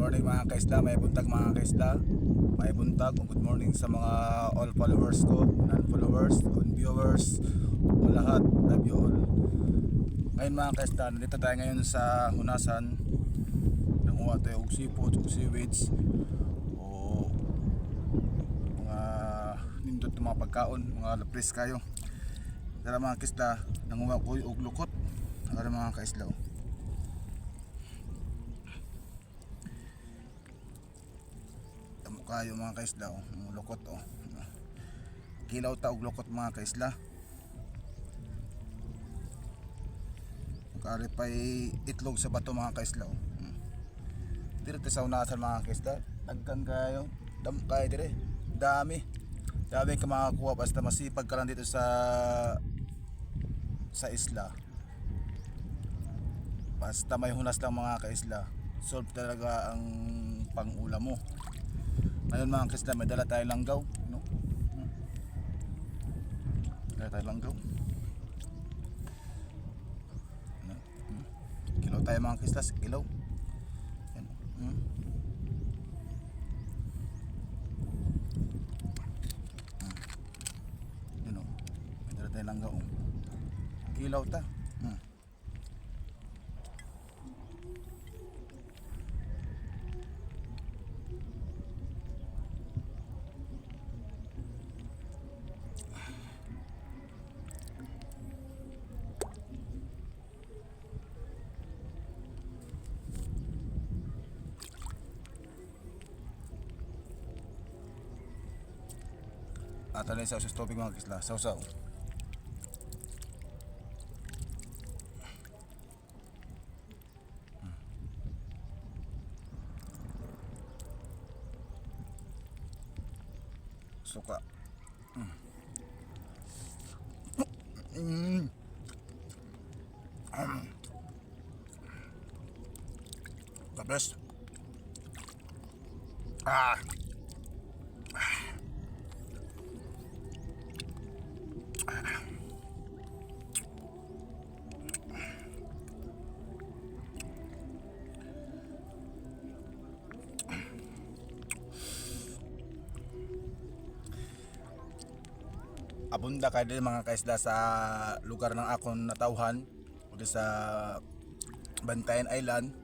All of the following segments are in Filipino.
morning mga kaisda, may buntag mga kaisda. May buntag, good morning sa mga all followers ko, non-followers, viewers, o lahat, love you all. Ngayon mga kaisda, nandito tayo ngayon sa Hunasan. Nanguha tayo og seafood, og seaweeds, o mga nindot na mga pagkaon, mga lapres kayo. Tara mga kaisda, nanguha ko og lukot. Tara mga kaisda. Kayo mga kaisla, lukot kilaw ta og lukot mga kaisla. Kari pay itlog sa bato mga kaisla. Dito sa Hunasan mga kaisla, dagkan kayo, kayo dire, dami ka makakuha basta masipag ka lang dito sa isla. Basta may hunas lang mga kaisla, solve talaga ang pang-ulam mo. Ngayon mga kaisla, may dala tayo langgaw, no? Dala tayo langgaw. Kilaw tayo mga kaisla, kilaw. Yan. Yan o, may dala tayo langgaw. Kilaw ta. Ato na sa tubig mga kaisla, sausaw. Suka. The best. Abunda kayo din mga kaisda sa lugar ng akong natauhan, o sa Bantayan Island,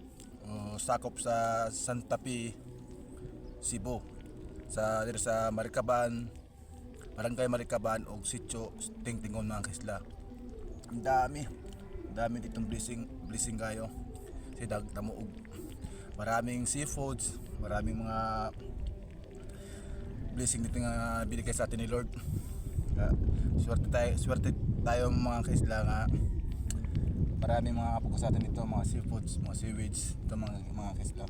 sakop sa Santa Fe, Cebu, sa dito sa Maricaban, Barangay Maricaban o Sitio Tingtingon mga kaisda. Ang dami ditong blessing kayo si dagtamuog. Maraming seafoods, maraming mga blessing dito nga binigay sa atin ni Lord. Swerte tayo mga kaisla nga maraming mga kapag sa atin ito, mga seafoods, mga seaweeds, ito mga kaisla.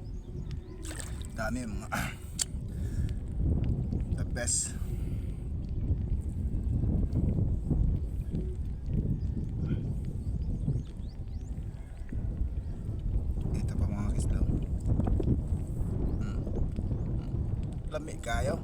Dami mga the best. Ito pa mga kaisla. Lami kayo.